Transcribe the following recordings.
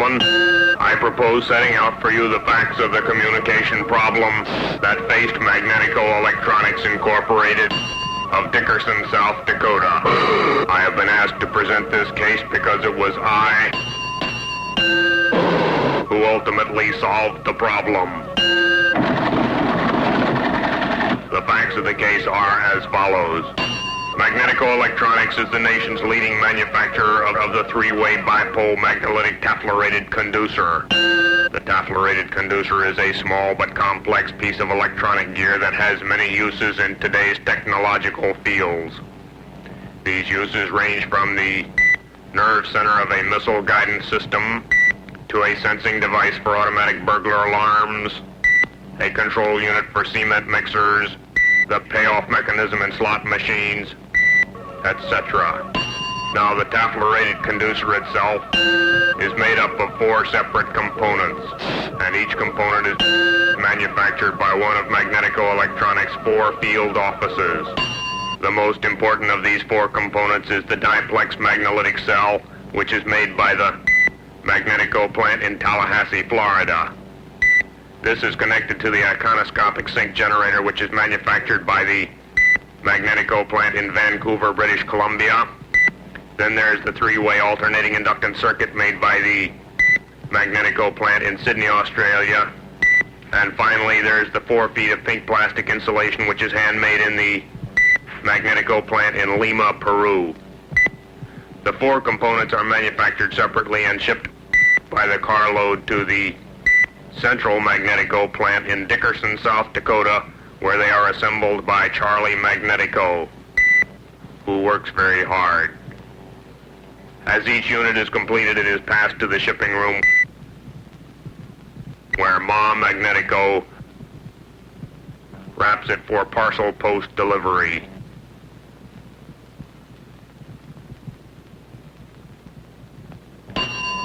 gentlemen, I propose setting out for you the facts of the communication problem that faced Magnetico Electronics Incorporated of Dickerson, South Dakota. I have been asked to present this case because it was I who ultimately solved the problem. The facts of the case are as follows. Magnetico Electronics is the nation's leading manufacturer of the three-way bipole magnetic taflorated conducer. The taflorated conducer is a small but complex piece of electronic gear that has many uses in today's technological fields. These uses range from the nerve center of a missile guidance system to a sensing device for automatic burglar alarms, a control unit for cement mixers, the payoff mechanism in slot machines, etc. Now, the taflorated conducer itself is made up of 4 separate components, and each component is manufactured by one of Magnetico Electronics' 4 field offices. The most important of these 4 components is the diplex magnetic cell, which is made by the Magnetico plant in Tallahassee, Florida. This is connected to the iconoscopic sync generator, which is manufactured by the Magnetico plant in Vancouver, British Columbia. Then there's the 3-way alternating inductance circuit made by the Magnetico plant in Sydney, Australia. And finally, there's the 4 feet of pink plastic insulation, which is handmade in the Magnetico plant in Lima, Peru. The 4 components are manufactured separately and shipped by the carload to the Central Magnetico plant in Dickerson, South Dakota, where they are assembled by Charlie Magnetico, who works very hard. As each unit is completed, it is passed to the shipping room, where Ma Magnetico wraps it for parcel post delivery.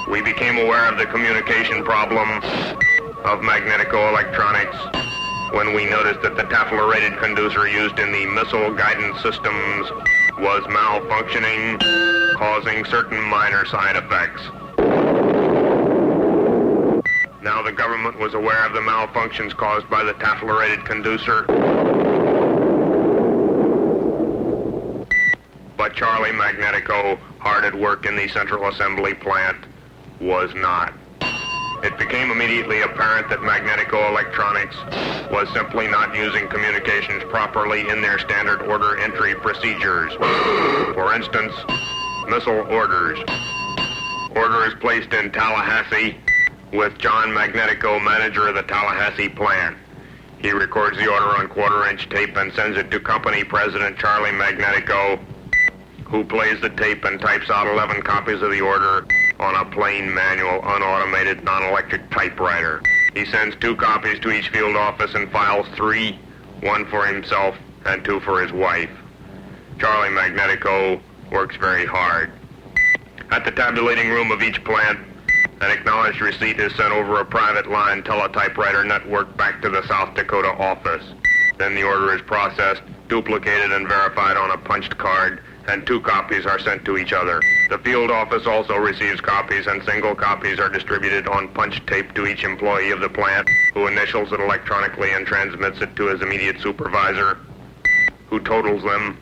We became aware of the communication problem of Magnetico Electronics when we noticed that the taflorated conducer used in the missile guidance systems was malfunctioning, causing certain minor side effects. Now the government was aware of the malfunctions caused by the taflorated conducer, but Charlie Magnetico, hard at work in the central assembly plant, was not. It became immediately apparent that Magnetico Electronics was simply not using communications properly in their standard order entry procedures. For instance, missile orders. Order is placed in Tallahassee with John Magnetico, manager of the Tallahassee plant. He records the order on quarter-inch tape and sends it to company president Charlie Magnetico, who plays the tape and types out 11 copies of the order on a plain manual, unautomated, non-electric typewriter. He sends 2 copies to each field office and files 3, 1 for himself and 2 for his wife. Charlie Magnetico works very hard. At the tabulating room of each plant, an acknowledged receipt is sent over a private line teletypewriter network back to the South Dakota office. Then the order is processed, duplicated, and verified on a punched card, and 2 copies are sent to each other. The field office also receives copies, and single copies are distributed on punched tape to each employee of the plant, who initials it electronically and transmits it to his immediate supervisor, who totals them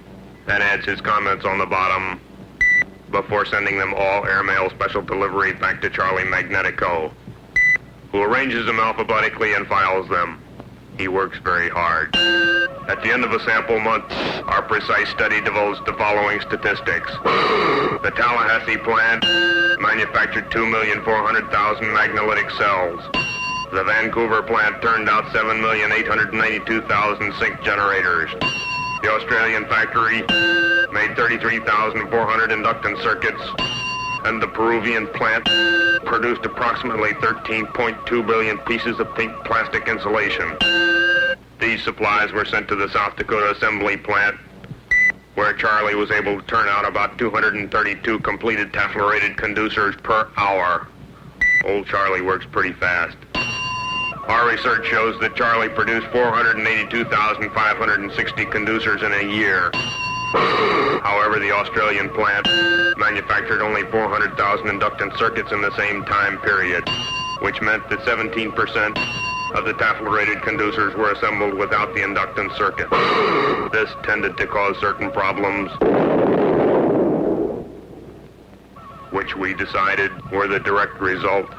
and adds his comments on the bottom before sending them all airmail special delivery back to Charlie Magnetico, who arranges them alphabetically and files them. He works very hard. At the end of a sample month, our precise study divulged the following statistics. The Tallahassee plant manufactured 2,400,000 magnetic cells. The Vancouver plant turned out 7,892,000 sync generators. The Australian factory made 33,400 inductance circuits, and the Peruvian plant produced approximately 13.2 billion pieces of pink plastic insulation. These supplies were sent to the South Dakota assembly plant, where Charlie was able to turn out about 232 completed taflorated conducers per hour. Old Charlie works pretty fast. Our research shows that Charlie produced 482,560 conducers in a year. However, the Australian plant manufactured only 400,000 inductance circuits in the same time period, which meant that 17% of the taffel-rated conducers were assembled without the inductance circuit. This tended to cause certain problems, which we decided were the direct result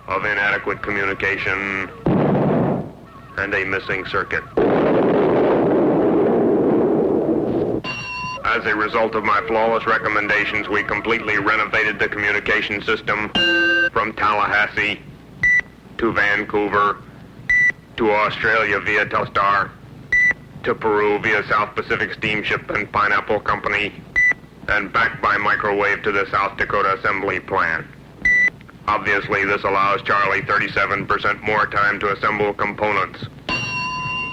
of inadequate communication and a missing circuit. As a result of my flawless recommendations, we completely renovated the communication system from Tallahassee to Vancouver to Australia via Telstar to Peru via South Pacific Steamship and Pineapple Company and back by microwave to the South Dakota assembly plant. Obviously, this allows Charlie 37% more time to assemble components.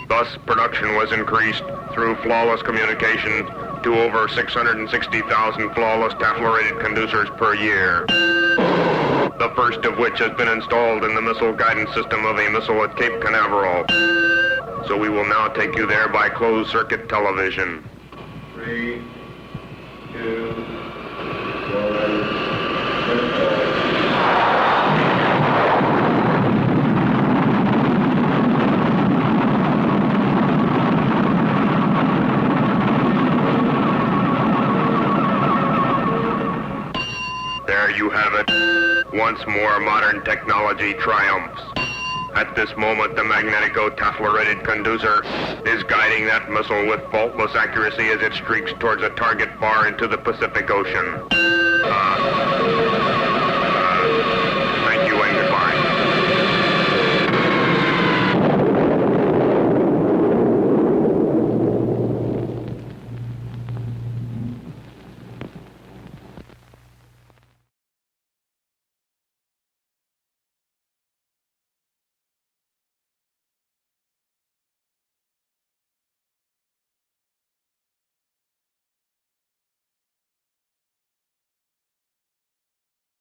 Thus, production was increased through flawless communication to over 660,000 flawless taffel-rated conducers per year. The first of which has been installed in the missile guidance system of a missile at Cape Canaveral. So we will now take you there by closed-circuit television. 3, 2, 1. There you have it. Once more, modern technology triumphs. At this moment, the Magnetico taffel-rated conducer is guiding that missile with faultless accuracy as it streaks towards a target far into the Pacific Ocean.